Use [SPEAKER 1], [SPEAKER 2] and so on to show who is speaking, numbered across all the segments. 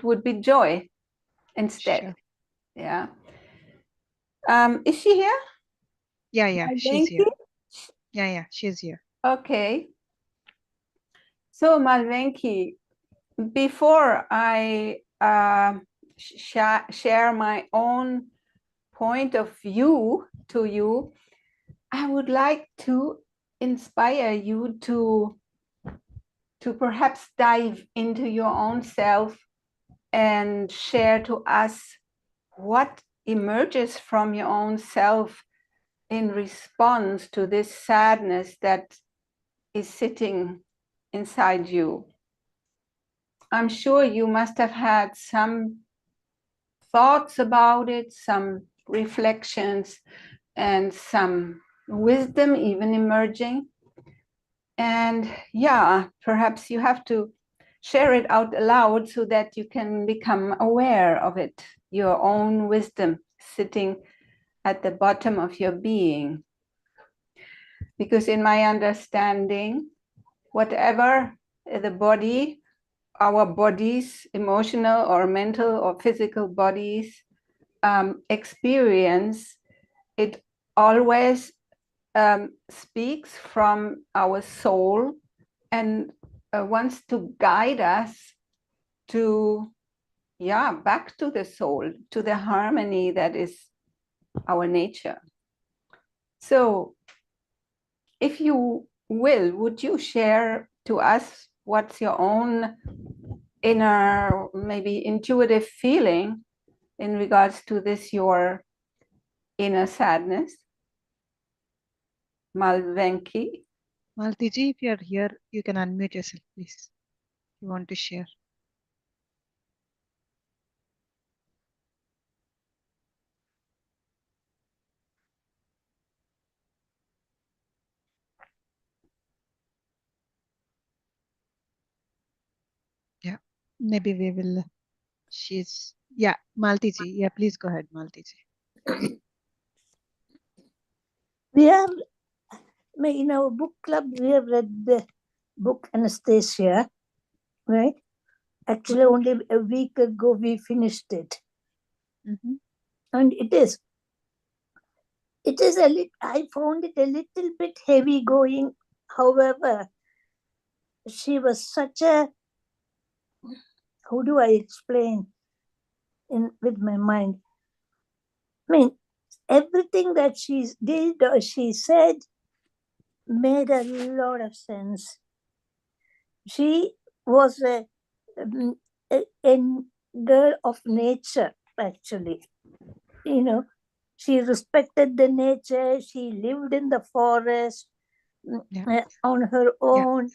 [SPEAKER 1] would be joy instead.
[SPEAKER 2] Sure.
[SPEAKER 1] Yeah. Is she here?
[SPEAKER 2] Yeah, she's
[SPEAKER 1] Malvenki?
[SPEAKER 2] here. Yeah, she's here.
[SPEAKER 1] Okay. So Malvenki, before I share my own point of view to you, I would like to inspire you to perhaps dive into your own self and share to us what emerges from your own self in response to this sadness that is sitting inside you. I'm sure you must have had some thoughts about it, some reflections, and some wisdom even emerging. And yeah, perhaps you have to share it out aloud so that you can become aware of it, your own wisdom sitting at the bottom of your being. Because in my understanding, whatever the body, our bodies, emotional or mental or physical bodies experience, it always speaks from our soul and wants to guide us to, back to the soul, to the harmony that is our nature. So if you will, would you share to us what's your own inner, maybe intuitive feeling in regards to this, your inner sadness? Malvenki?
[SPEAKER 2] Maltiji, if you're here, you can unmute yourself, please. You want to share? Yeah, maybe we will. She's, yeah, Maltiji. Yeah, please go ahead, Maltiji.
[SPEAKER 3] We have, in our book club, we have read the book Anastasia, right? Actually, only a week ago we finished it. And it is a little, I found it a little bit heavy going. However, she was such a, how do I explain with my mind? I mean, everything that she did or she said made a lot of sense. She was a girl of nature, actually. She respected the nature. She lived in the forest on her own.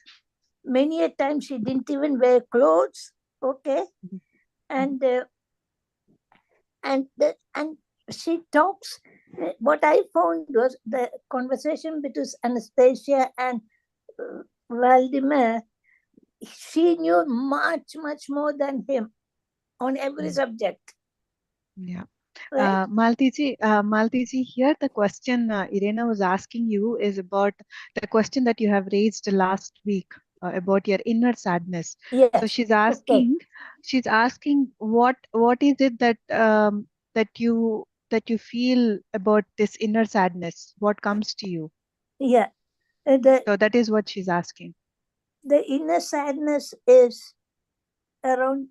[SPEAKER 3] Many a time she didn't even wear clothes. Okay. And she talks. What I found was the conversation between Anastasia and Vladimir. She knew much more than him on every subject.
[SPEAKER 2] Yeah.
[SPEAKER 3] Right?
[SPEAKER 2] Maltiji, here the question Irena was asking you is about the question that you have raised last week about your inner sadness.
[SPEAKER 3] Yes.
[SPEAKER 2] So she's asking what is it that that you feel about this inner sadness? What comes to you?
[SPEAKER 3] Yeah.
[SPEAKER 2] So that is what she's asking.
[SPEAKER 3] The inner sadness is around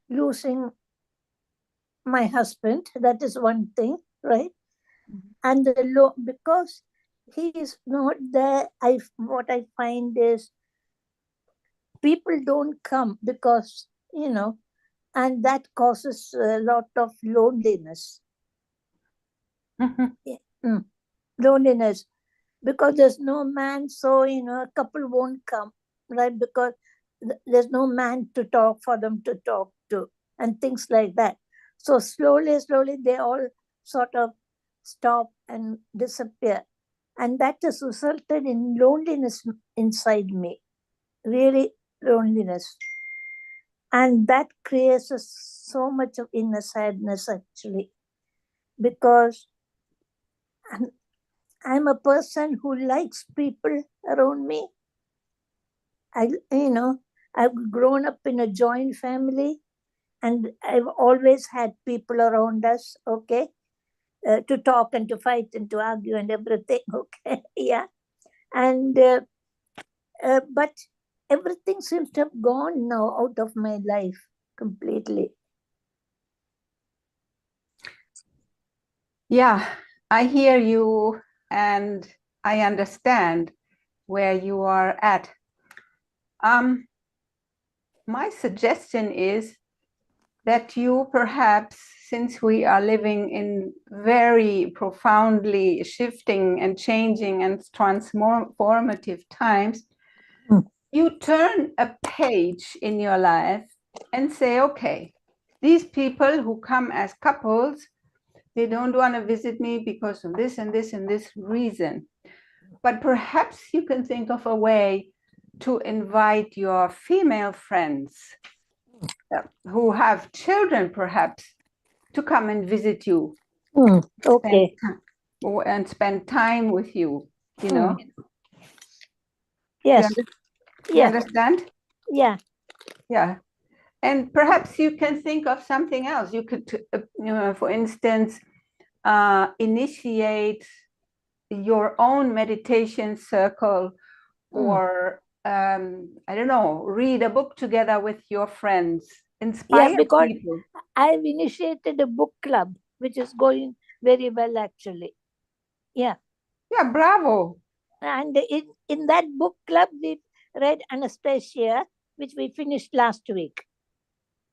[SPEAKER 3] losing my husband. That is one thing, right? And because he is not there, what I find is people don't come because, and that causes a lot of loneliness. Loneliness. Because there's no man, so, a couple won't come, right? Because there's no man to talk for them to talk to and things like that. So slowly, they all sort of stop and disappear. And that has resulted in loneliness inside me, really loneliness. And that creates so much of inner sadness, actually, because I'm a person who likes people around me. I've grown up in a joint family, and I've always had people around us, okay, to talk and to fight and to argue and everything, okay, yeah. And but everything seems to have gone now out of my life completely.
[SPEAKER 1] Yeah, I hear you and I understand where you are at. My suggestion is that you perhaps, since we are living in very profoundly shifting and changing and transformative times, you turn a page in your life and say, okay, these people who come as couples, they don't want to visit me because of this and this and this reason. But perhaps you can think of a way to invite your female friends who have children, perhaps, to come and visit you.
[SPEAKER 3] Okay.
[SPEAKER 1] And spend time with you, you know.
[SPEAKER 3] Yes.
[SPEAKER 1] You understand?
[SPEAKER 3] Yeah.
[SPEAKER 1] Yeah. And perhaps you can think of something else. You could, for instance, initiate your own meditation circle, or I don't know, read a book together with your friends. Inspire
[SPEAKER 3] because
[SPEAKER 1] people.
[SPEAKER 3] I've initiated a book club, which is going very well, actually. Yeah.
[SPEAKER 1] Yeah, bravo.
[SPEAKER 3] And in that book club, we read Anastasia, which we finished last week.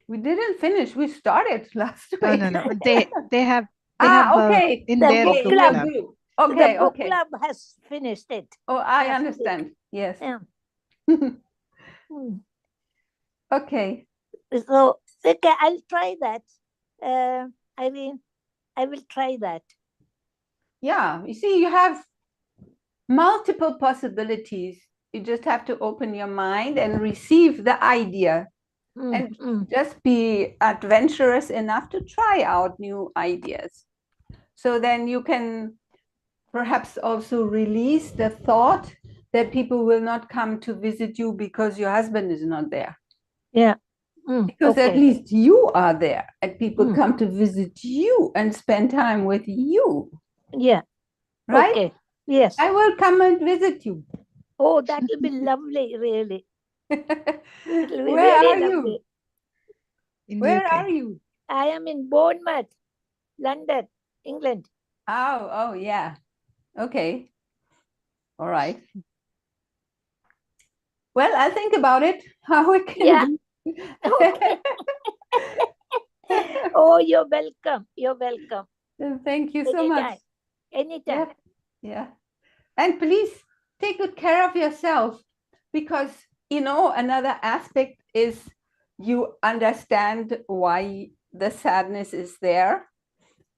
[SPEAKER 1] We didn't finish. We started last week.
[SPEAKER 2] No. They have
[SPEAKER 1] okay.
[SPEAKER 2] in
[SPEAKER 3] The
[SPEAKER 2] their
[SPEAKER 3] book
[SPEAKER 2] book
[SPEAKER 3] club.
[SPEAKER 2] club.
[SPEAKER 1] Okay,
[SPEAKER 3] The book
[SPEAKER 1] okay.
[SPEAKER 3] club has finished it.
[SPEAKER 1] Oh, I
[SPEAKER 3] last
[SPEAKER 1] understand.
[SPEAKER 3] week.
[SPEAKER 1] Yes.
[SPEAKER 3] Yeah.
[SPEAKER 1] Okay.
[SPEAKER 3] So, okay, I'll try that. I mean, I will try that.
[SPEAKER 1] Yeah, you see, you have multiple possibilities. You just have to open your mind and receive the idea, and just be adventurous enough to try out new ideas. So then you can perhaps also release the thought that people will not come to visit you because your husband is not there.
[SPEAKER 3] Yeah.
[SPEAKER 1] Because at least you are there, and people come to visit you and spend time with you.
[SPEAKER 3] Yeah.
[SPEAKER 1] Right?
[SPEAKER 3] Okay. Yes.
[SPEAKER 1] I will come and visit you.
[SPEAKER 3] Oh, that will be lovely, really. It will be
[SPEAKER 1] Where
[SPEAKER 3] really
[SPEAKER 1] are
[SPEAKER 3] lovely.
[SPEAKER 1] you? Where are you?
[SPEAKER 3] I am in Bournemouth, London, England.
[SPEAKER 1] Oh, yeah. Okay. All right. Well, I'll think about it, how we can do.
[SPEAKER 3] Okay. Oh, you're welcome. You're welcome.
[SPEAKER 1] Thank you so much.
[SPEAKER 3] Anytime.
[SPEAKER 1] Yeah. And please take good care of yourself, because, another aspect is you understand why the sadness is there.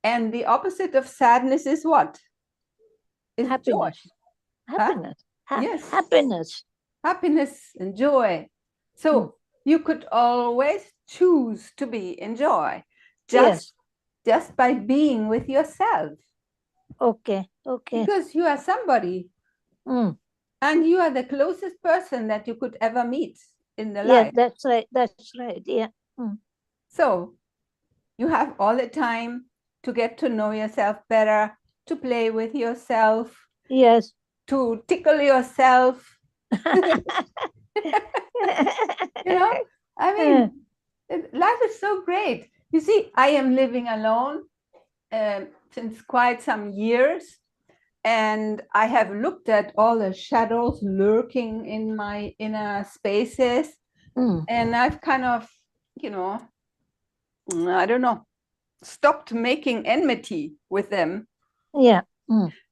[SPEAKER 1] And the opposite of sadness is what? Is
[SPEAKER 3] happiness.
[SPEAKER 1] Joy.
[SPEAKER 3] Happiness.
[SPEAKER 1] Yes.
[SPEAKER 3] Happiness.
[SPEAKER 1] Happiness and joy. So you could always choose to be in joy, just by being with yourself.
[SPEAKER 3] Okay.
[SPEAKER 1] Because you are somebody, and you are the closest person that you could ever meet in the life.
[SPEAKER 3] That's right. That's right. Yeah.
[SPEAKER 1] So you have all the time to get to know yourself better, to play with yourself.
[SPEAKER 3] Yes.
[SPEAKER 1] To tickle yourself. I mean, life is so great. You see, I am living alone since quite some years, and I have looked at all the shadows lurking in my inner spaces, and I've kind of, I don't know, stopped making enmity with them.
[SPEAKER 3] Yeah.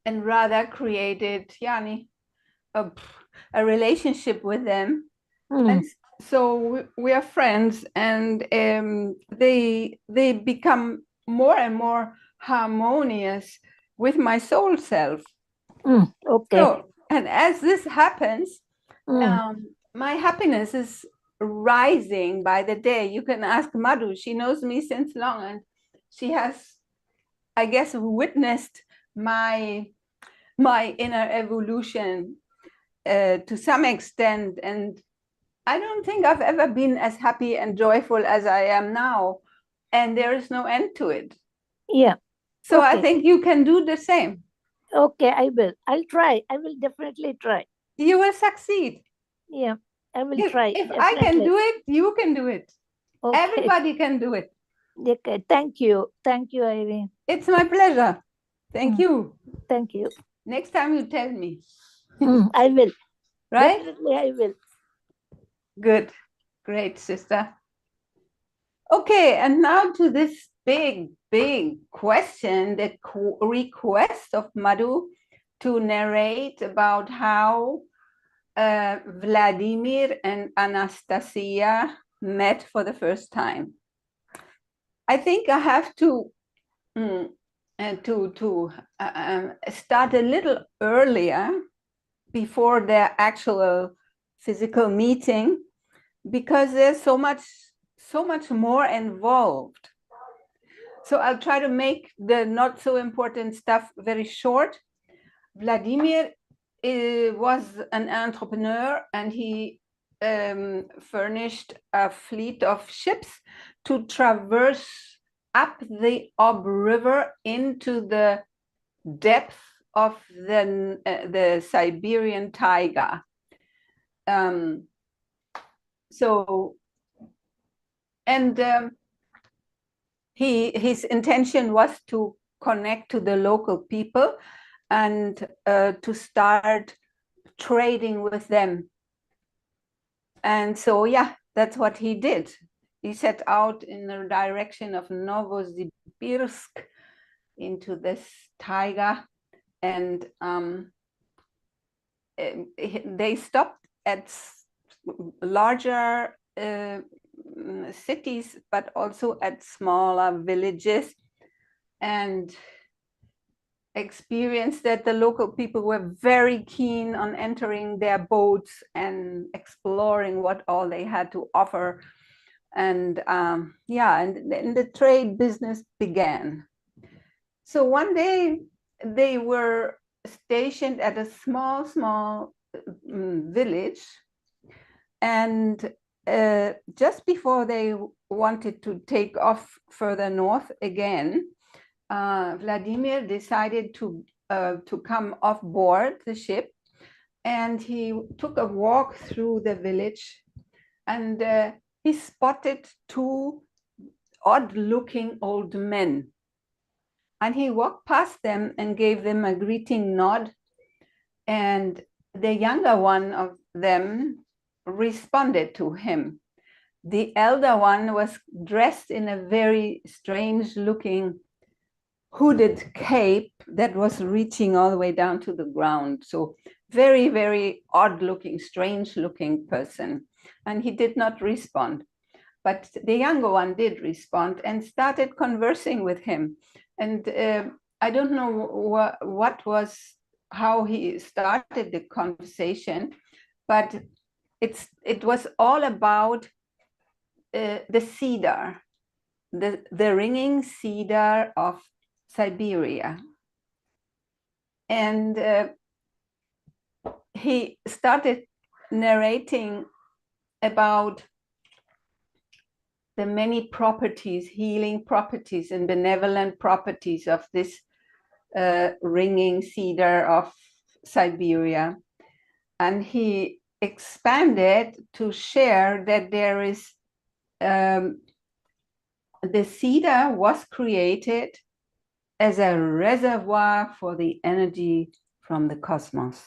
[SPEAKER 1] And rather created, Yani, a relationship with them. And so we are friends, and they become more and more harmonious with my soul self.
[SPEAKER 3] Okay.
[SPEAKER 1] So, and as this happens, my happiness is rising by the day. You can ask Madhu. She knows me since long, and she has, I guess, witnessed my inner evolution to some extent. And I don't think I've ever been as happy and joyful as I am now, and there is no end to it.
[SPEAKER 3] Yeah.
[SPEAKER 1] So I
[SPEAKER 3] Okay.
[SPEAKER 1] think you can do the same.
[SPEAKER 3] Okay, I will. I'll try. I will definitely try.
[SPEAKER 1] You will succeed.
[SPEAKER 3] Yeah, I will try.
[SPEAKER 1] If I can do it, you can do it.
[SPEAKER 3] Okay.
[SPEAKER 1] Everybody can do it.
[SPEAKER 3] Okay. Thank you. Thank you, Irene.
[SPEAKER 1] It's my pleasure. Thank you.
[SPEAKER 3] Thank you.
[SPEAKER 1] Next time you tell me.
[SPEAKER 3] I will.
[SPEAKER 1] Right?
[SPEAKER 3] Definitely, I will.
[SPEAKER 1] Good. Great, sister. Okay, and now to this big question, the request of Madhu to narrate about how Vladimir and Anastasia met for the first time. I think I have to start a little earlier before their actual physical meeting, because there's so much more involved. So I'll try to make the not so important stuff very short. Vladimir was an entrepreneur, and he furnished a fleet of ships to traverse up the Ob River into the depth of the Siberian taiga. His intention was to connect to the local people and to start trading with them. And so, yeah, that's what he did. He set out in the direction of Novosibirsk into this taiga, and they stopped at larger cities, but also at smaller villages, and experienced that the local people were very keen on entering their boats and exploring what all they had to offer. And and the trade business began. So one day they were stationed at a small village, and just before they wanted to take off further north again, Vladimir decided to come off board the ship, and he took a walk through the village, and he spotted two odd-looking old men. And he walked past them and gave them a greeting nod, and the younger one of them responded to him. The elder one was dressed in a very strange-looking hooded cape that was reaching all the way down to the ground. So very odd-looking, strange-looking person. And he did not respond. But the younger one did respond and started conversing with him. And I don't know how he started the conversation, but it was all about the cedar, the ringing cedar of Siberia. And he started narrating about the many properties, healing properties and benevolent properties of this ringing cedar of Siberia. And he expanded to share that there is, the cedar was created as a reservoir for the energy from the cosmos.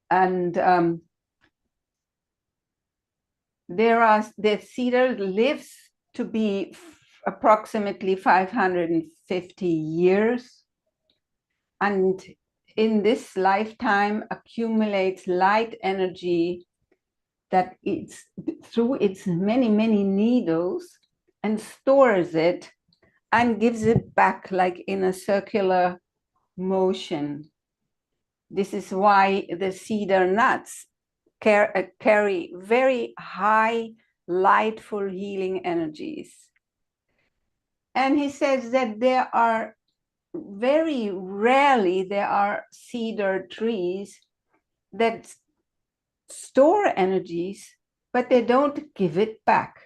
[SPEAKER 1] And the cedar lives to be approximately 550 years, and in this lifetime accumulates light energy that it's through its many needles, and stores it and gives it back like in a circular motion. This is why the cedar nuts carry very high, lightful healing energies. And he says that there are very rarely cedar trees that store energies, but they don't give it back.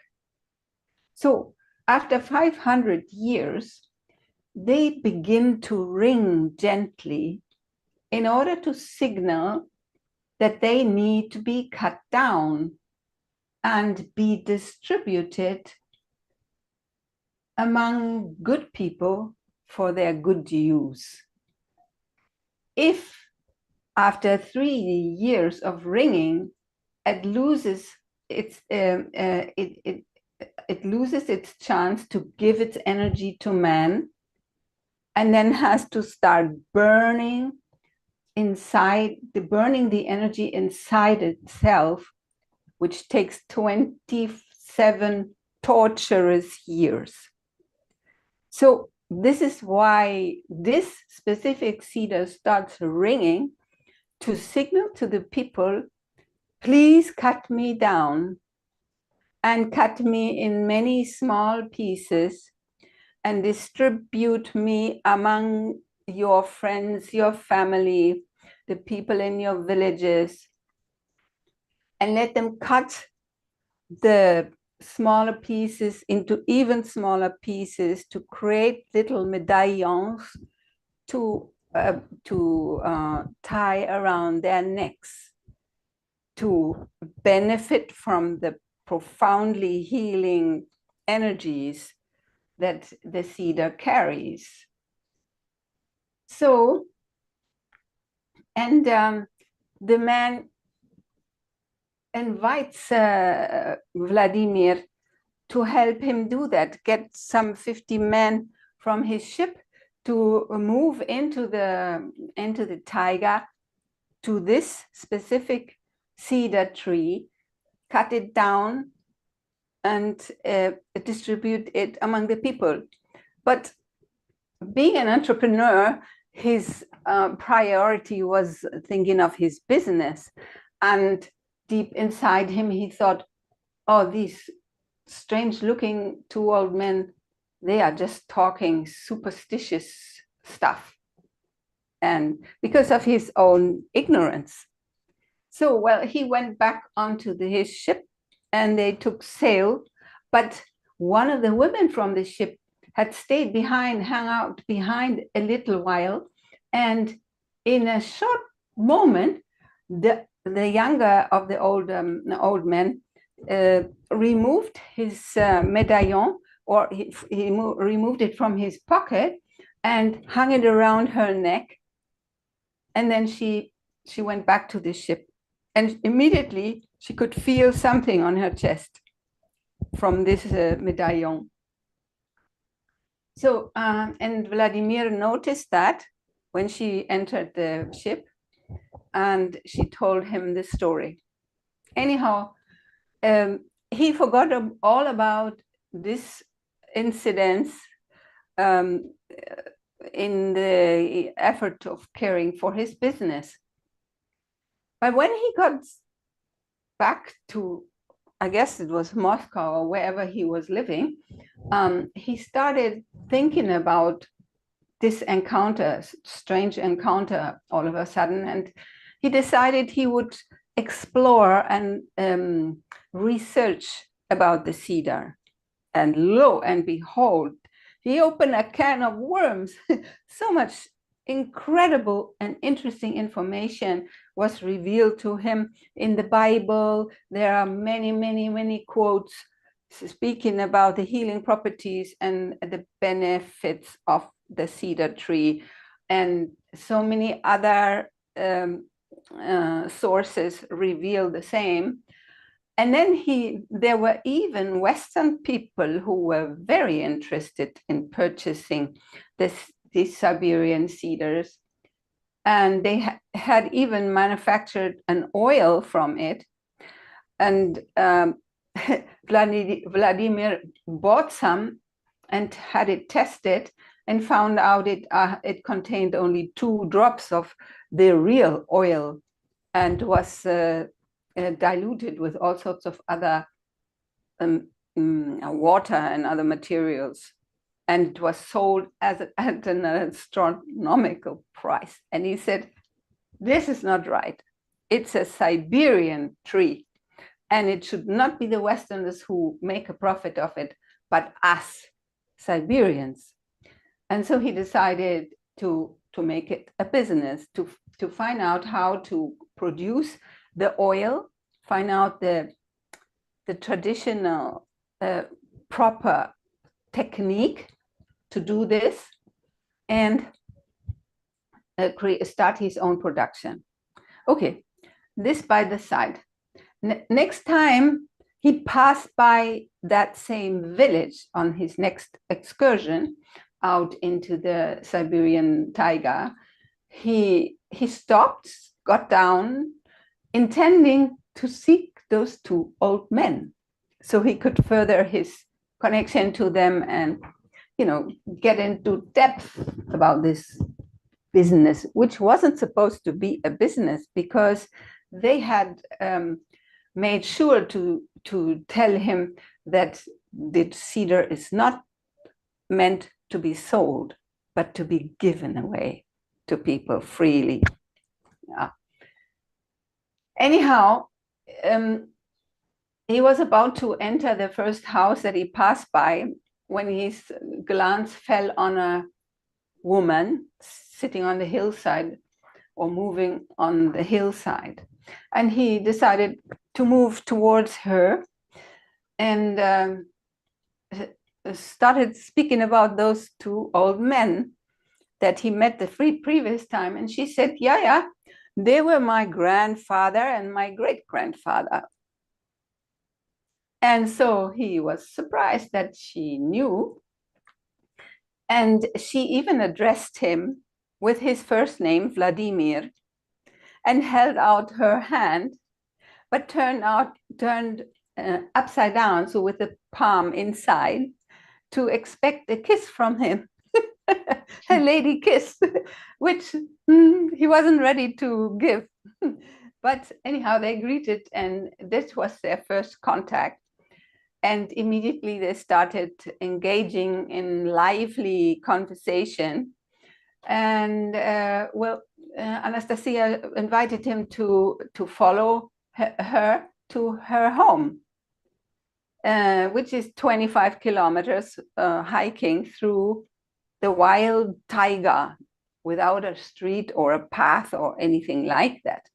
[SPEAKER 1] So after 500 years, they begin to ring gently in order to signal that they need to be cut down and be distributed among good people for their good use. If after 3 years of ringing, it loses its it loses its chance to give its energy to man, and then has to start burning the energy inside itself, which takes 27 torturous years. So this is why this specific cedar starts ringing to signal to the people, please cut me down and cut me in many small pieces and distribute me among your friends, your family, the people in your villages, and let them cut the smaller pieces into even smaller pieces to create little medallions to tie around their necks to benefit from the profoundly healing energies that the cedar carries. So, and the man invites Vladimir to help him do that, get some 50 men from his ship to move into the taiga to this specific cedar tree, cut it down, and distribute it among the people. But being an entrepreneur, his priority was thinking of his business. And deep inside him, he thought, oh, these strange looking 2 old men, they are just talking superstitious stuff. And because of his own ignorance. So, well, he went back onto his ship and they took sail. But one of the women from the ship had stayed behind, hung out behind a little while. And in a short moment, the younger of the old men removed his medallion, or he removed it from his pocket and hung it around her neck. And then she went back to the ship. And immediately she could feel something on her chest from this medallion. So, and Vladimir noticed that when she entered the ship, and she told him the story. Anyhow, he forgot all about this incident in the effort of caring for his business. But when he got back to, I guess it was Moscow or wherever he was living, he started thinking about this encounter, strange encounter all of a sudden, and he decided he would explore and research about the cedar. And lo and behold, he opened a can of worms. So much incredible and interesting information was revealed to him in the Bible. There are many, many, many quotes speaking about the healing properties and the benefits of the cedar tree, and so many other sources reveal the same. And then there were even Western people who were very interested in purchasing these Siberian cedars. And they had even manufactured an oil from it. And Vladimir bought some and had it tested and found out it contained only 2 drops of the real oil and was diluted with all sorts of other water and other materials, and it was sold at an astronomical price. And he said, this is not right. it's a Siberian tree, and it should not be the Westerners who make a profit of it, but us, Siberians. And so he decided to make it a business, to find out how to produce the oil, find out the traditional proper technique to do this, and start his own production. Okay, this by the side. Next time he passed by that same village on his next excursion out into the Siberian taiga, he stopped, got down, intending to seek those two old men so he could further his connection to them and, you know, get into depth about this business, which wasn't supposed to be a business, because they had made sure to tell him that the cedar is not meant to be sold, but to be given away to people freely. Yeah. Anyhow, he was about to enter the first house that he passed by when his glance fell on a woman sitting on the hillside or moving on the hillside. And he decided to move towards her and started speaking about those two old men that he met the previous time. And she said, yeah, they were my grandfather and my great-grandfather. And so he was surprised that she knew. And she even addressed him with his first name, Vladimir, and held out her hand, but turned upside down, so with the palm inside, to expect a kiss from him, a lady kiss, which he wasn't ready to give. But anyhow, they greeted, and this was their first contact. And immediately they started engaging in lively conversation. And Anastasia invited him to follow her to her home, which is 25 kilometers hiking through the wild taiga without a street or a path or anything like that.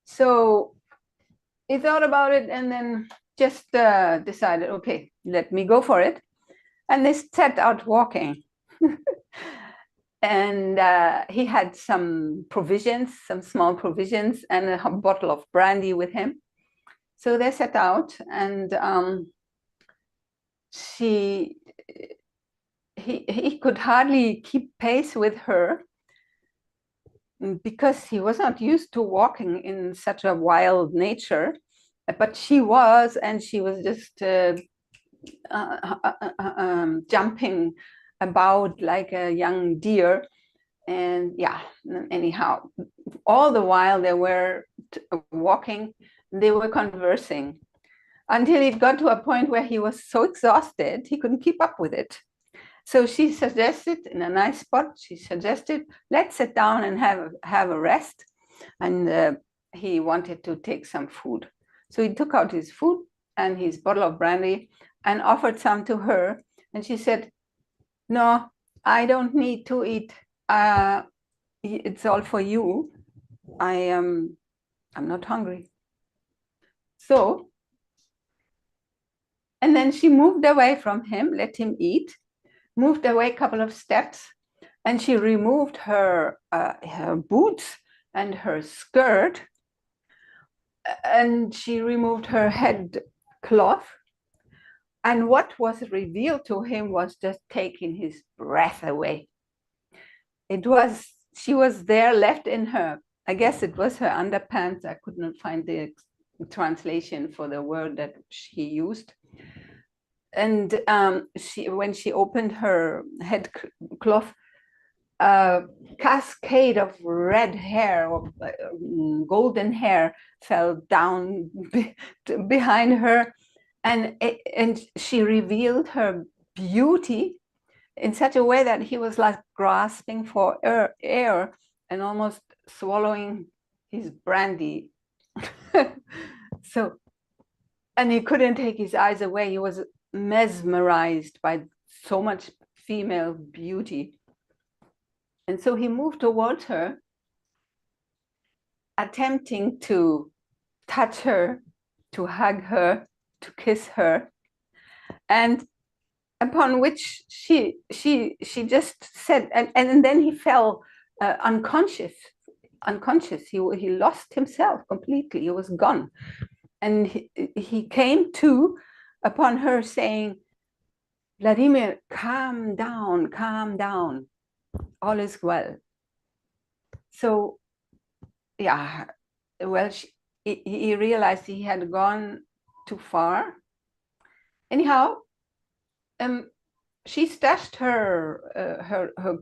[SPEAKER 1] So he thought about it and then just decided, okay, let me go for it. And they set out walking. And he had some provisions, some small provisions, and a bottle of brandy with him. So they set out, and he could hardly keep pace with her because he was not used to walking in such a wild nature. But she was, and she was just jumping about like a young deer. And yeah, anyhow, all the while they were walking, they were conversing until it got to a point where he was so exhausted he couldn't keep up with it. So she suggested, in a nice spot, she suggested, let's sit down and have a rest. And he wanted to take some food. So he took out his food and his bottle of brandy and offered some to her. And she said, no, I don't need to eat. It's all for you. I'm not hungry. So, and then she moved away from him, let him eat, moved away a couple of steps, and she removed her boots and her skirt, and she removed her head cloth. And what was revealed to him was just taking his breath away. She was there left in her, I guess it was her underpants. I could not find the translation for the word that she used. And when she opened her head cloth, a cascade of red hair or golden hair fell down behind her, and she revealed her beauty in such a way that he was like grasping for air and almost swallowing his brandy. So, and he couldn't take his eyes away. He was mesmerized by so much female beauty. And so he moved towards her, attempting to touch her, to hug her, to kiss her. And upon which she just said, and then he fell unconscious. He lost himself completely. He was gone. And he came to upon her saying, Vladimir, calm down, all is well. So, yeah, well, he realized he had gone too far. Anyhow, she stashed her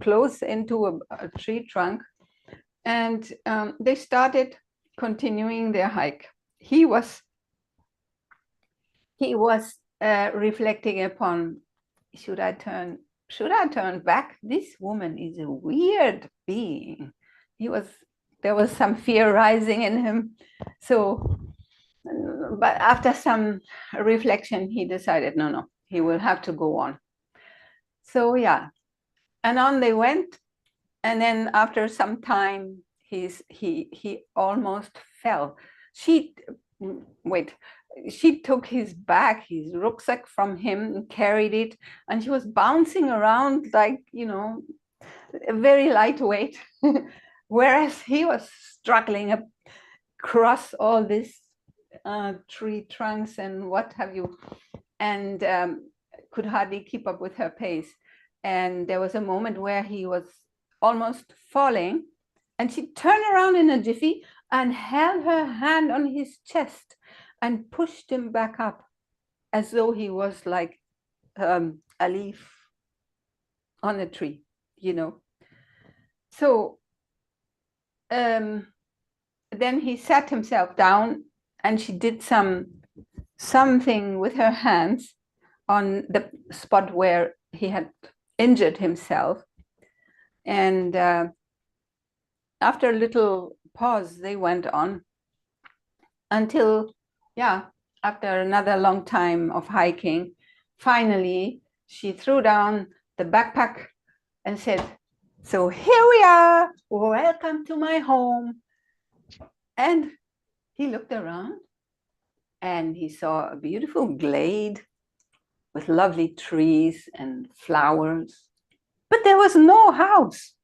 [SPEAKER 1] clothes into a tree trunk, and they started continuing their hike. He was reflecting upon, should I turn back? This woman is a weird being. There was some fear rising in him. So, but after some reflection, he decided, no, he will have to go on. So yeah, and on they went. And then after some time, he almost fell. She took his bag, his rucksack from him and carried it, and she was bouncing around like, very lightweight, whereas he was struggling across all these tree trunks and what have you, and could hardly keep up with her pace. And there was a moment where he was almost falling, and she turned around in a jiffy and held her hand on his chest and pushed him back up as though he was like a leaf on a tree, So then he sat himself down, and she did something with her hands on the spot where he had injured himself. And after a little pause, they went on until, after another long time of hiking, finally, she threw down the backpack and said, so here we are, welcome to my home. And he looked around and he saw a beautiful glade with lovely trees and flowers. But there was no house,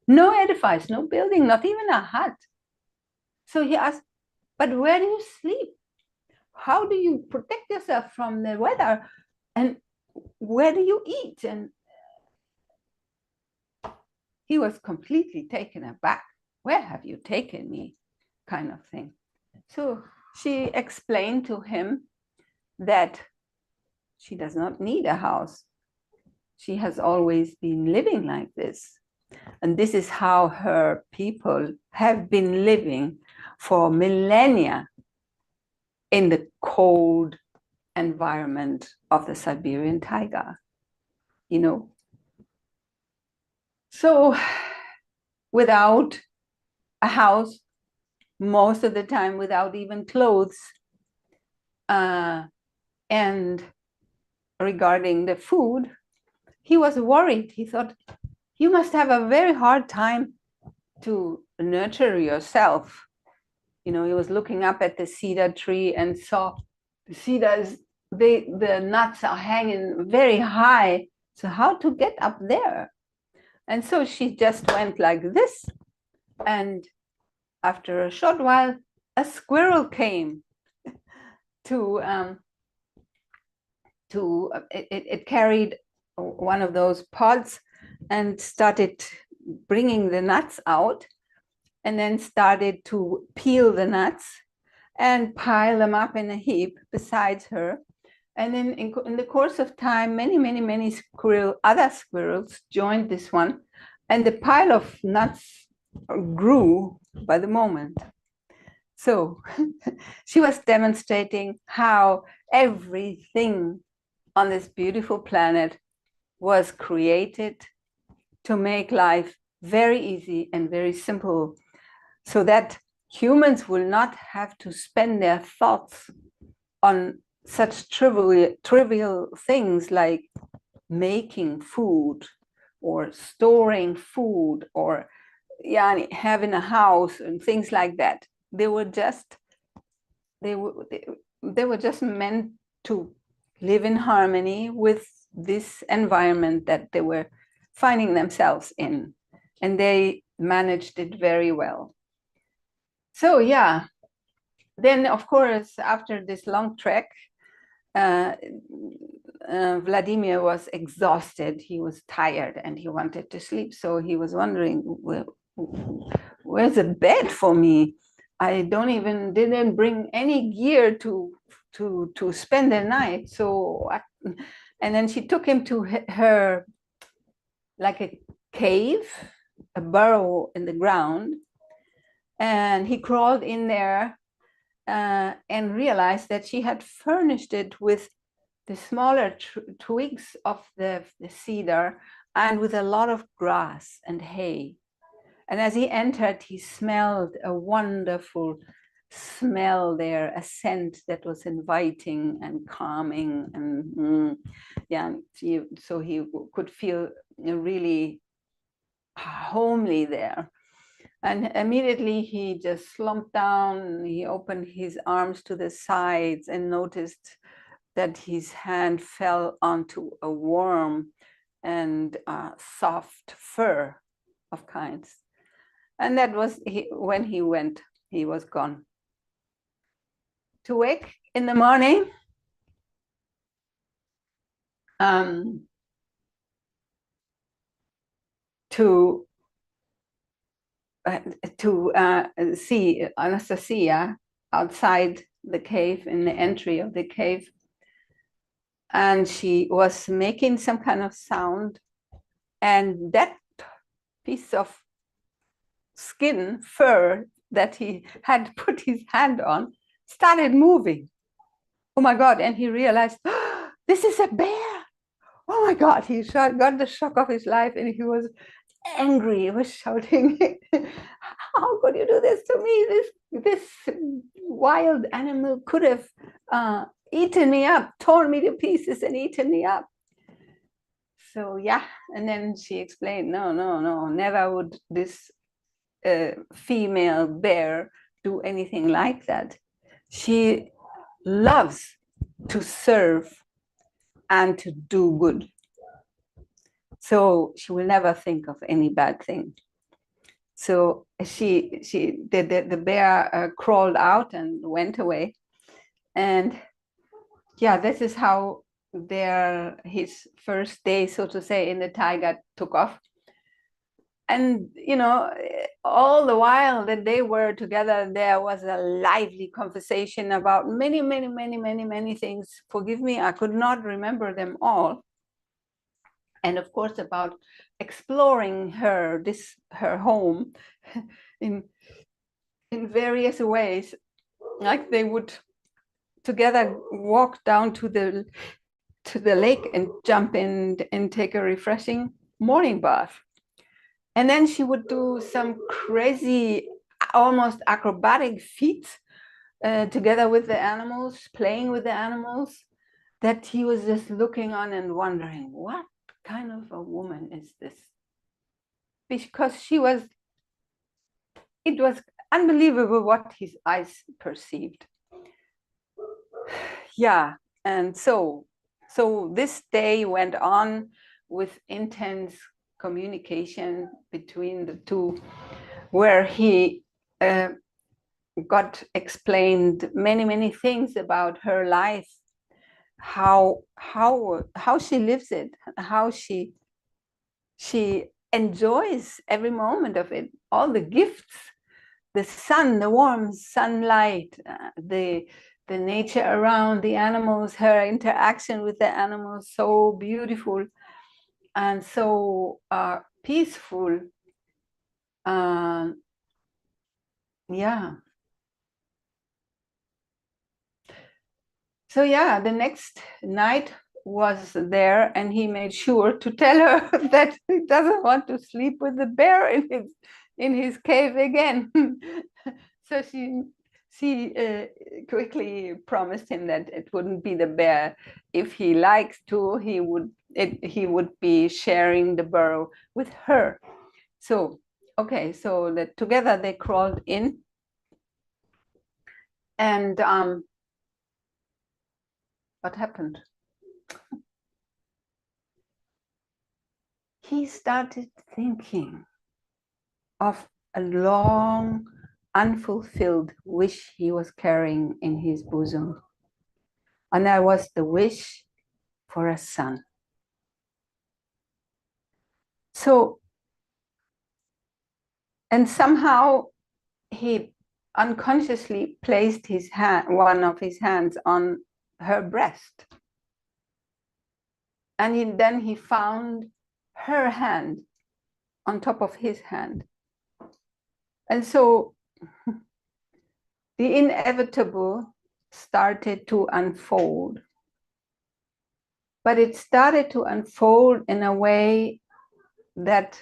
[SPEAKER 1] no edifice, no building, not even a hut. So he asked, but where do you sleep? How do you protect yourself from the weather? And where do you eat? And he was completely taken aback. Where have you taken me? Kind of thing. So she explained to him that she does not need a house. She has always been living like this. And this is how her people have been living for millennia in the cold environment of the Siberian taiga, So without a house, most of the time without even clothes, and regarding the food, he was worried. He thought, you must have a very hard time to nurture yourself. He was looking up at the cedar tree and saw the cedars, the nuts are hanging very high. So how to get up there? And so she just went like this. And after a short while, a squirrel came it carried one of those pods and started bringing the nuts out, and then started to peel the nuts and pile them up in a heap beside her. And then in the course of time, many other squirrels joined this one, and the pile of nuts grew by the moment. So she was demonstrating how everything on this beautiful planet was created to make life very easy and very simple, so that humans will not have to spend their thoughts on such trivial things like making food or storing food or having a house and things like that. They were just meant to live in harmony with this environment that they were finding themselves in, and they managed it very well. So yeah, then of course after this long trek, Vladimir was exhausted, he was tired, and he wanted to sleep. So he was wondering, where's a bed for me? I didn't bring any gear to spend the night. So, and then she took him to her, like a cave, a burrow in the ground. And he crawled in there and realized that she had furnished it with the smaller twigs of the cedar and with a lot of grass and hay. And as he entered, he smelled a wonderful smell there, a scent that was inviting and calming. And so he could feel really homely there. And immediately he just slumped down, he opened his arms to the sides and noticed that his hand fell onto a warm and soft fur of kinds. And that was when he went, he was gone. To wake in the morning, to see Anastasia outside the cave, in the entry of the cave. And she was making some kind of sound. And that piece of skin, fur, that he had put his hand on started moving. Oh my God. And he realized, oh, this is a bear. Oh my God. He got the shock of his life, and he was angry. He was shouting, how could you do this to me? This wild animal could have eaten me up, torn me to pieces and eaten me up. So yeah, and then she explained, no, never would this female bear do anything like that. She loves to serve and to do good. So she will never think of any bad thing. So the bear crawled out and went away. And yeah, this is how his first day, so to say, in the taiga took off. And, all the while that they were together, there was a lively conversation about many things. Forgive me, I could not remember them all. And of course, about exploring her home in various ways. Like they would together walk down to the lake and jump in and take a refreshing morning bath. And then she would do some crazy, almost acrobatic feats together with the animals, playing with the animals, that he was just looking on and wondering, what kind of a woman is this? Because it was unbelievable what his eyes perceived. Yeah, and so this day went on with intense communication between the two, where he got explained many things about her life, how she lives it, how she enjoys every moment of it, all the gifts, the sun, the warm sunlight, the nature around, the animals, her interaction with the animals, so beautiful and so peaceful. Yeah. So yeah, the next night was there, and he made sure to tell her that he doesn't want to sleep with the bear in his cave again. So she quickly promised him that it wouldn't be the bear. If he likes to, he would be sharing the burrow with her. So okay, so that together they crawled in, and what happened? He started thinking of a long, unfulfilled wish he was carrying in his bosom. And that was the wish for a son. So, and somehow he unconsciously placed his hand, one of his hands on her breast. And then he found her hand on top of his hand. And so the inevitable started to unfold. But it started to unfold in a way that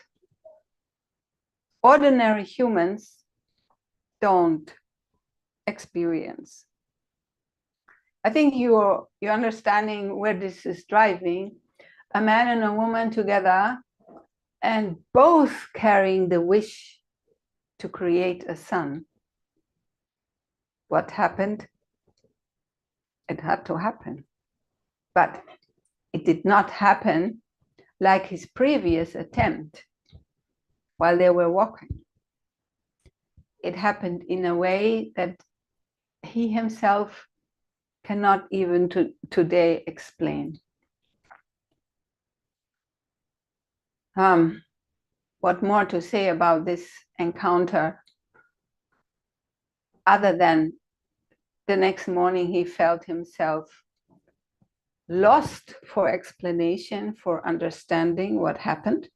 [SPEAKER 1] ordinary humans don't experience. I think you're understanding where this is driving. A man and a woman together, and both carrying the wish to create a son. What happened? It had to happen. But it did not happen like his previous attempt while they were walking. It happened in a way that he himself cannot even today explain. What more to say about this encounter other than the next morning he felt himself lost for explanation, for understanding what happened,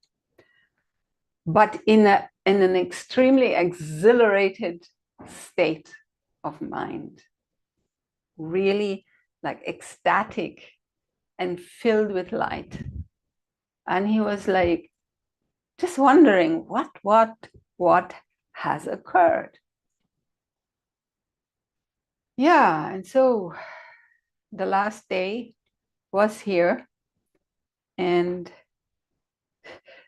[SPEAKER 1] but in an extremely exhilarated state of mind, really like ecstatic and filled with light. And he was like just wondering what has occurred. Yeah, and so the last day was here, and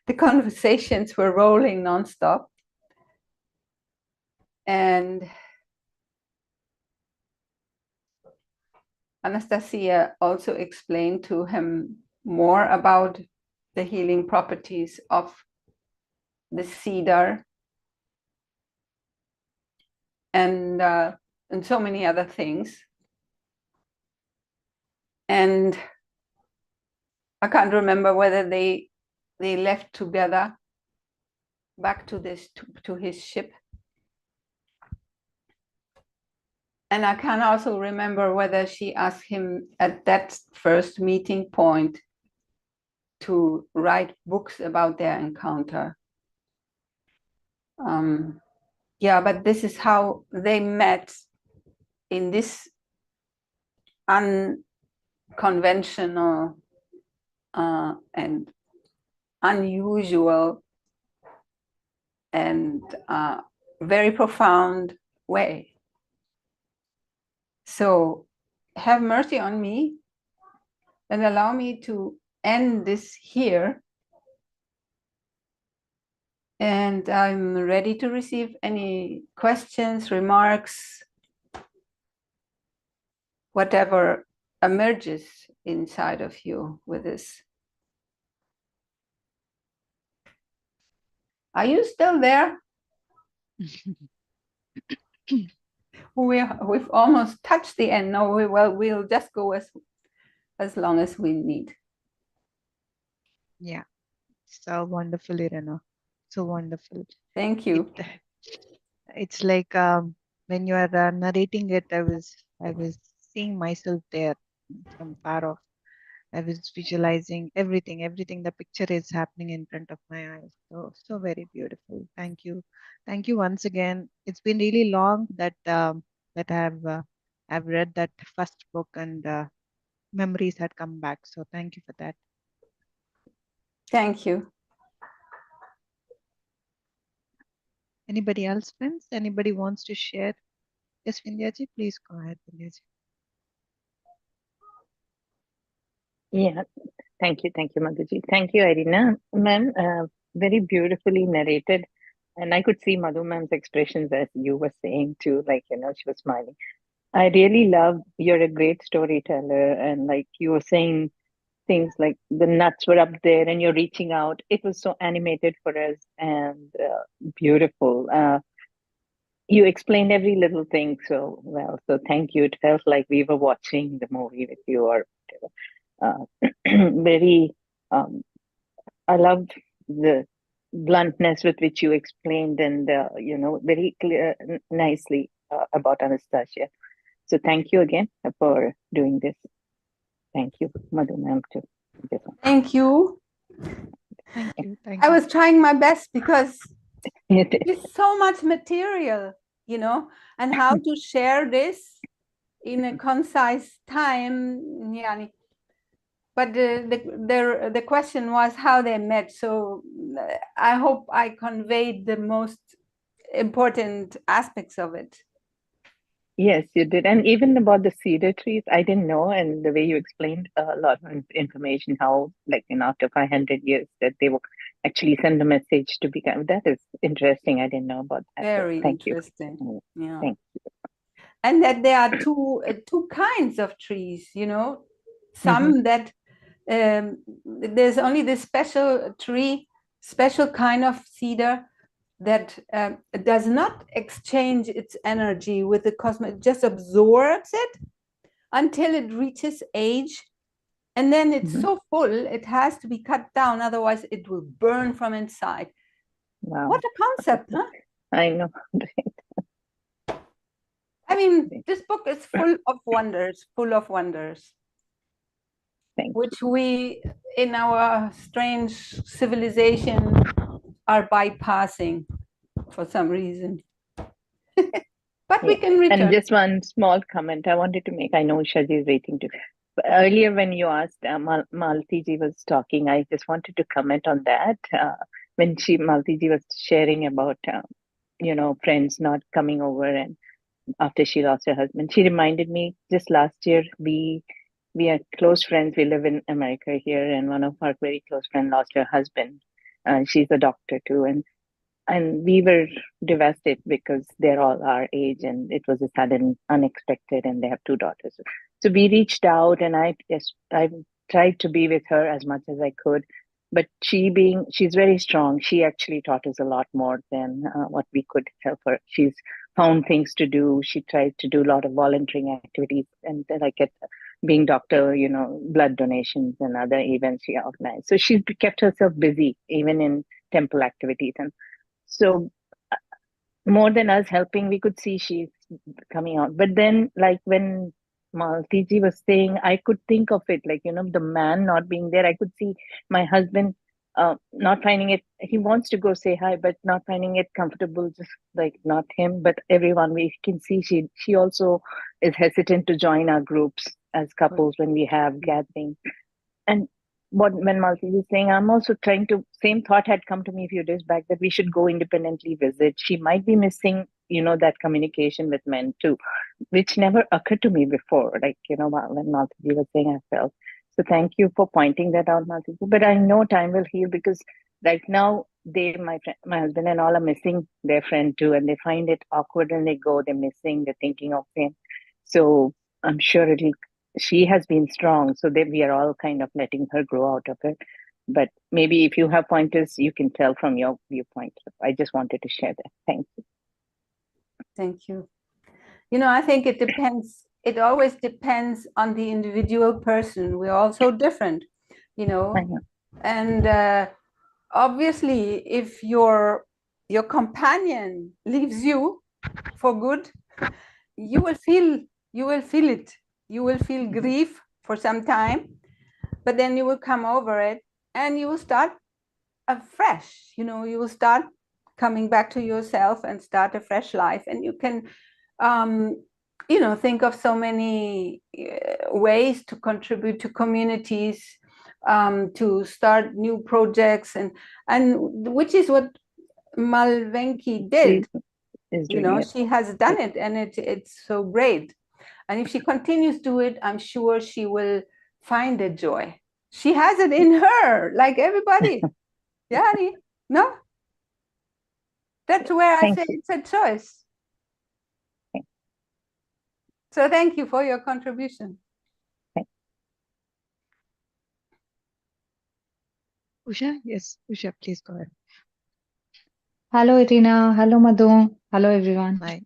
[SPEAKER 1] the conversations were rolling nonstop. And Anastasia also explained to him more about the healing properties of the cedar and so many other things. And I can't remember whether they left together back to his ship. And I can also remember whether she asked him at that first meeting point to write books about their encounter. Yeah, but this is how they met, in this unconventional and unusual and very profound way. So have mercy on me and allow me to end this here. And I'm ready to receive any questions, remarks, whatever emerges inside of you with this. Are you still there? We've almost touched the end. No, we'll just go as long as we need.
[SPEAKER 2] Yeah, so wonderful, Irena. So wonderful.
[SPEAKER 1] Thank you.
[SPEAKER 2] It's like when you are narrating it, I was seeing myself there from far off. I was visualizing everything. The picture is happening in front of my eyes. So very beautiful. Thank you once again. It's been really long that that I've read that first book, and memories had come back. So thank you for that.
[SPEAKER 1] Thank you.
[SPEAKER 2] Anybody else, friends? Anybody wants to share? Yes, Vindhyaji, please go ahead, Vindhyaji.
[SPEAKER 4] Yeah, thank you, Madhuji. Thank you, Irena. Ma'am, very beautifully narrated. And I could see Madhu ma'am's expressions as you were saying too, like, she was smiling. I really love, you're a great storyteller. And like you were saying, things like the nuts were up there and you're reaching out. It was so animated for us and beautiful. You explained every little thing so well. So thank you. It felt like we were watching the movie with you or whatever. Very, um, I loved the bluntness with which you explained and, very clear, nicely about Anastasia. So thank you again for doing this. Thank you, Madhu ma'am, too.
[SPEAKER 1] Thank you.
[SPEAKER 2] Thank you. Thank
[SPEAKER 1] I
[SPEAKER 2] you.
[SPEAKER 1] was trying my best because
[SPEAKER 4] It is.
[SPEAKER 1] there's so much material, and how to share this in a concise time. Yani. But the question was how they met. So I hope I conveyed the most important aspects of it.
[SPEAKER 4] Yes, you did. And even about the cedar trees, I didn't know. And the way you explained a lot of information, how, like, after 500 years, that they will actually send a message to become. That is interesting. I didn't know about that.
[SPEAKER 1] Very
[SPEAKER 4] Thank you.
[SPEAKER 1] interesting. Yeah.
[SPEAKER 4] Thank you.
[SPEAKER 1] And that there are two kinds of trees, some that there's only this special tree, special kind of cedar that does not exchange its energy with the cosmos, it just absorbs it until it reaches age. And then it's so full, it has to be cut down, otherwise it will burn from inside.
[SPEAKER 4] Wow.
[SPEAKER 1] What a concept, huh?
[SPEAKER 4] I know.
[SPEAKER 1] I mean, this book is full of wonders, which we, in our strange civilization, are bypassing for some reason. But we can return.
[SPEAKER 4] And just one small comment I wanted to make. I know Shaji is waiting to. But earlier, when you asked Maltiji was talking, I just wanted to comment on that. When Maltiji was sharing about, friends not coming over and after she lost her husband, she reminded me just last year we are close friends. We live in America here, and one of our very close friends lost her husband. She's a doctor too, and we were devastated because they're all our age, and it was a sudden, unexpected, and they have two daughters. So we reached out, and I tried to be with her as much as I could. But she's very strong. She actually taught us a lot more than what we could help her. She's found things to do. She tried to do a lot of volunteering activities, and like at being doctor, blood donations and other events she organized. So she kept herself busy, even in temple activities. And so more than us helping, we could see she's coming out. But then, like when Maltiji was saying, I could think of it like, the man not being there. I could see my husband not finding it. He wants to go say hi, but not finding it comfortable, just like not him, but everyone. We can see she also is hesitant to join our groups as couples when we have gatherings. And when Malti was saying, I'm also trying to, same thought had come to me a few days back that we should go independently visit. She might be missing, that communication with men too, which never occurred to me before. Like, when Malti was saying, I felt. So thank you for pointing that out, Malti. But I know time will heal because right now my husband and all are missing their friend too, and they find it awkward when they go, they're missing, they're thinking of him. So I'm sure she has been strong, so that we are all kind of letting her grow out of it. But maybe if you have pointers, you can tell from your viewpoint. I just wanted to share that. Thank you.
[SPEAKER 1] Thank you. I think it depends. It always depends on the individual person. We're all so different,
[SPEAKER 4] I know.
[SPEAKER 1] And obviously, if your companion leaves you for good, you will feel it. You will feel grief for some time, but then you will come over it and you will start afresh. You will start coming back to yourself and start a fresh life. And you can, think of so many ways to contribute to communities, to start new projects, and which is what Malvenki did.
[SPEAKER 4] Is
[SPEAKER 1] You
[SPEAKER 4] doing
[SPEAKER 1] know,
[SPEAKER 4] it.
[SPEAKER 1] she has done it, and it's so great. And if she continues to it, I'm sure she will find the joy. She has it in her, like everybody. Yani, no? That's where I
[SPEAKER 4] Thank
[SPEAKER 1] say
[SPEAKER 4] you.
[SPEAKER 1] it's a choice. So thank you for your contribution.
[SPEAKER 2] Usha, yes, Usha, please go ahead.
[SPEAKER 5] Hello, Irena. Hello, Madhu. Hello, everyone.
[SPEAKER 2] Bye.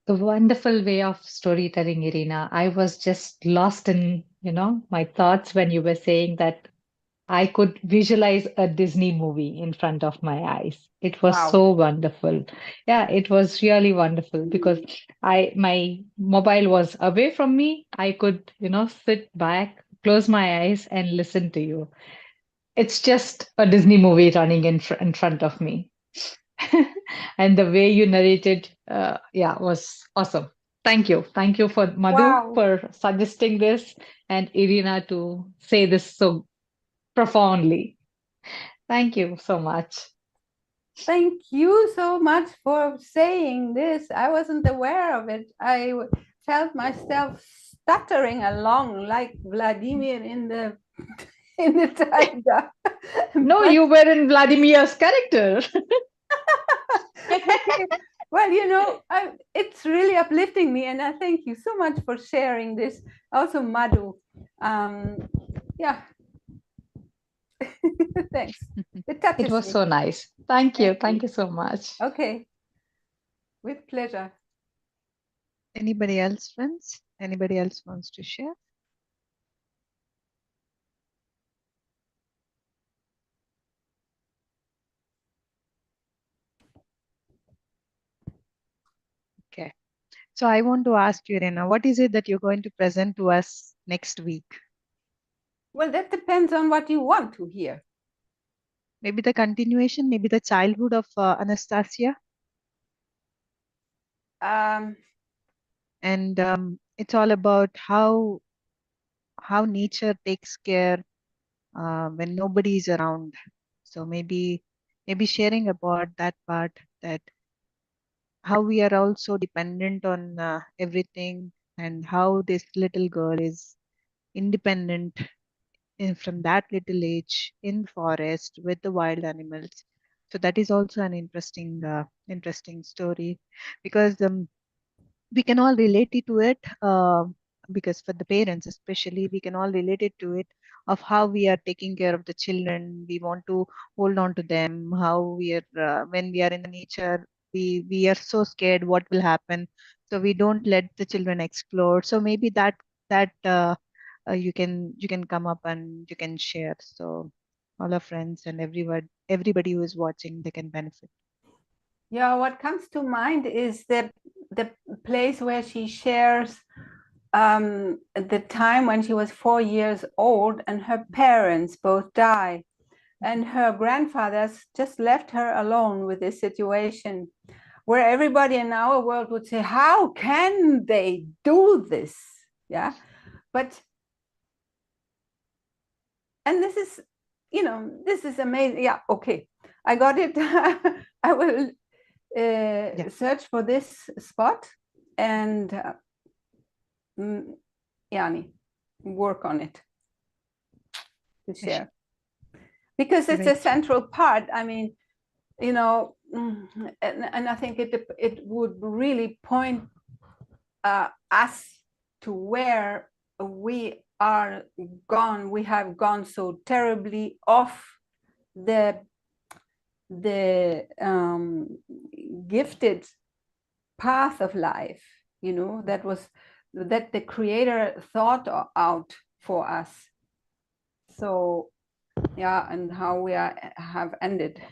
[SPEAKER 5] The wonderful way of storytelling, Irena. I was just lost in, my thoughts when you were saying that I could visualize a Disney movie in front of my eyes. It was
[SPEAKER 1] Wow.
[SPEAKER 5] so wonderful. Yeah, it was really wonderful because my mobile was away from me. I could, sit back, close my eyes and listen to you. It's just a Disney movie running in front of me. And the way you narrated, was awesome. Thank you. Thank you for Madhu
[SPEAKER 1] Wow.
[SPEAKER 5] for suggesting this and Irina to say this so profoundly. Thank you so much.
[SPEAKER 1] Thank you so much for saying this. I wasn't aware of it. I felt myself stuttering along like Vladimir in the in the tiger.
[SPEAKER 5] No,
[SPEAKER 1] But
[SPEAKER 5] you were in Vladimir's character.
[SPEAKER 1] okay. Well, it's really uplifting me, and I thank you so much for sharing this. Also, Madhu. Yeah. Thanks. It touches
[SPEAKER 5] It was
[SPEAKER 1] me.
[SPEAKER 5] so nice. Thank you.
[SPEAKER 1] Thank
[SPEAKER 5] Thank
[SPEAKER 1] you.
[SPEAKER 5] you so much.
[SPEAKER 1] Okay. With pleasure.
[SPEAKER 2] Anybody else, friends? Anybody else wants to share? Okay. So I want to ask you, Irena, what is it that you're going to present to us next week?
[SPEAKER 1] Well, that depends on what you want to hear.
[SPEAKER 2] Maybe the continuation, maybe the childhood of Anastasia.
[SPEAKER 1] Um,
[SPEAKER 2] And it's all about how nature takes care when nobody is around. So maybe sharing about that part, that how we are also dependent on everything, and how this little girl is independent from that little age in forest with the wild animals. So that is also an interesting story, because we can all relate it to it, because for the parents especially, we can all relate it to it, of how we are taking care of the children. We want to hold on to them, how we are when we are in the nature, we are so scared what will happen, so we don't let the children explore. So maybe you can come up and you can share, so all our friends and everybody who is watching, they can benefit.
[SPEAKER 1] yeah, what comes to mind is that the place where she shares the time when she was 4 years old and her parents both die, and her grandfathers just left her alone with this situation, where everybody in our world would say, how can they do this? Yeah, but and this is amazing. Yeah, okay, I got it. I will search for this spot and Yani, work on it to
[SPEAKER 2] Yes,
[SPEAKER 1] share, because it's a
[SPEAKER 2] great.
[SPEAKER 1] central part. I mean, and I think it would really point us to where we are gone. We have gone so terribly off the gifted path of life, that the Creator thought out for us. So yeah, and how we have ended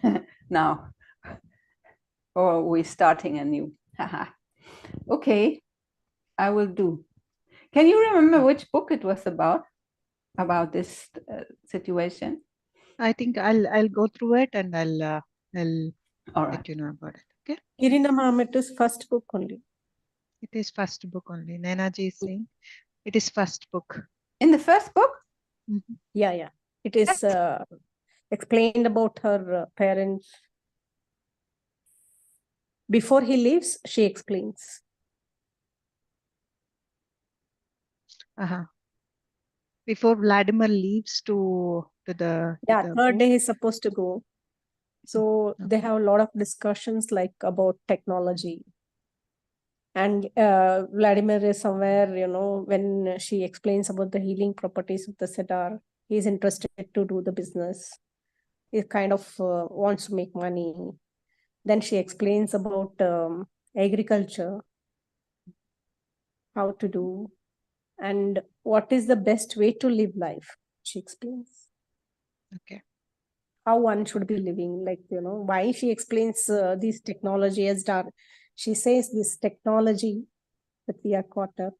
[SPEAKER 1] now, or we're starting anew. Okay, I will do. Can you remember which book it was about this situation?
[SPEAKER 2] I think I'll go through it and I'll
[SPEAKER 1] All right.
[SPEAKER 2] let you know about it. Okay.
[SPEAKER 6] Irina ma'am, it is first book only.
[SPEAKER 2] It is first book only. Nainaji is saying it is first book.
[SPEAKER 1] In the first book?
[SPEAKER 2] Mhm.
[SPEAKER 6] Yeah. It is explained about her parents. before he leaves, she explains.
[SPEAKER 2] Before Vladimir leaves to the
[SPEAKER 6] Yeah,
[SPEAKER 2] the
[SPEAKER 6] third
[SPEAKER 2] boat?
[SPEAKER 6] day he's supposed to go. So they
[SPEAKER 2] Okay.
[SPEAKER 6] have a lot of discussions like about technology. And Vladimir is somewhere, you know, when she explains about the healing properties of the cedar, he's interested to do the business. He kind of wants to make money. Then she explains about agriculture, how to do, and what is the best way to live life. She explains
[SPEAKER 2] Okay.
[SPEAKER 6] how one should be living, like, you know, why she explains this technology as dark. She says this technology that we are caught up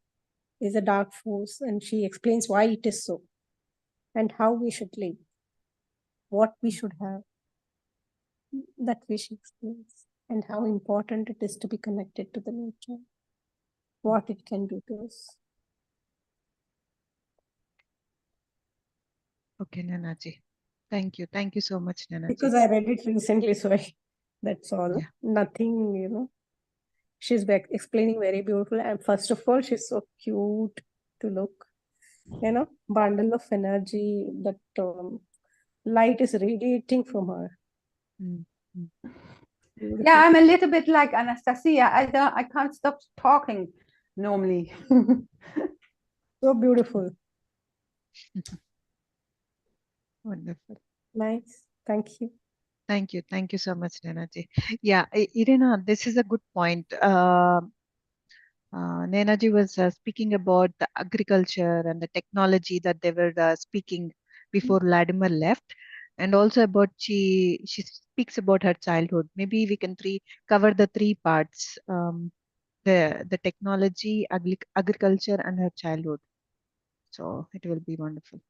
[SPEAKER 6] is a dark force, and she explains why it is so and how we should live, what we should have. That way she explains, and how important it is to be connected to the nature, what it can do to us.
[SPEAKER 2] Okay, Nanaji. Thank you. Thank you so much, Nanaji.
[SPEAKER 6] Because I read it recently, so that's all.
[SPEAKER 2] Yeah.
[SPEAKER 6] Nothing, you know. She's explaining very beautiful, and first of all, she's so cute to look. You know, bundle of energy, that light is radiating from her.
[SPEAKER 2] Mm.
[SPEAKER 6] Beautiful.
[SPEAKER 1] Yeah, I'm a little bit like Anastasia. I can't stop talking normally.
[SPEAKER 6] So beautiful.
[SPEAKER 2] Wonderful.
[SPEAKER 6] Nice. Thank you.
[SPEAKER 2] Thank you. Thank you so much, Nenaji. Yeah, Irena, this is a good point. Nenaji was speaking about the agriculture and the technology that they were speaking before Vladimir left, and also about she speaks about her childhood. Maybe we can cover the three parts: the technology, agriculture, and her childhood. So it will be wonderful.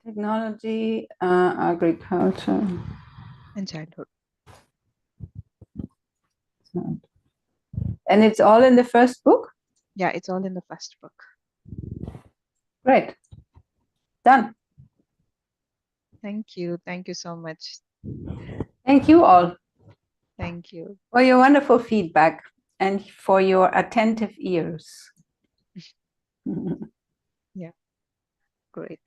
[SPEAKER 1] Technology, agriculture,
[SPEAKER 2] And childhood.
[SPEAKER 1] and it's all in the first book.
[SPEAKER 2] Yeah, it's all in the first book.
[SPEAKER 1] Great. Done.
[SPEAKER 2] Thank you. Thank you so much.
[SPEAKER 1] Thank you all
[SPEAKER 2] Thank you.
[SPEAKER 1] for your wonderful feedback and for your attentive ears.
[SPEAKER 2] Yeah, great.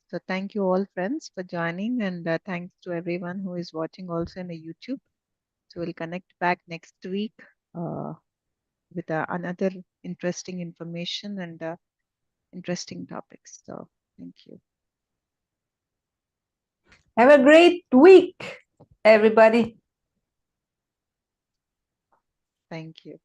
[SPEAKER 2] So thank you all friends for joining, and thanks to everyone who is watching also in the YouTube. So we'll connect back next week with another interesting information and interesting topics. So thank you.
[SPEAKER 1] Have a great week, everybody.
[SPEAKER 2] Thank you.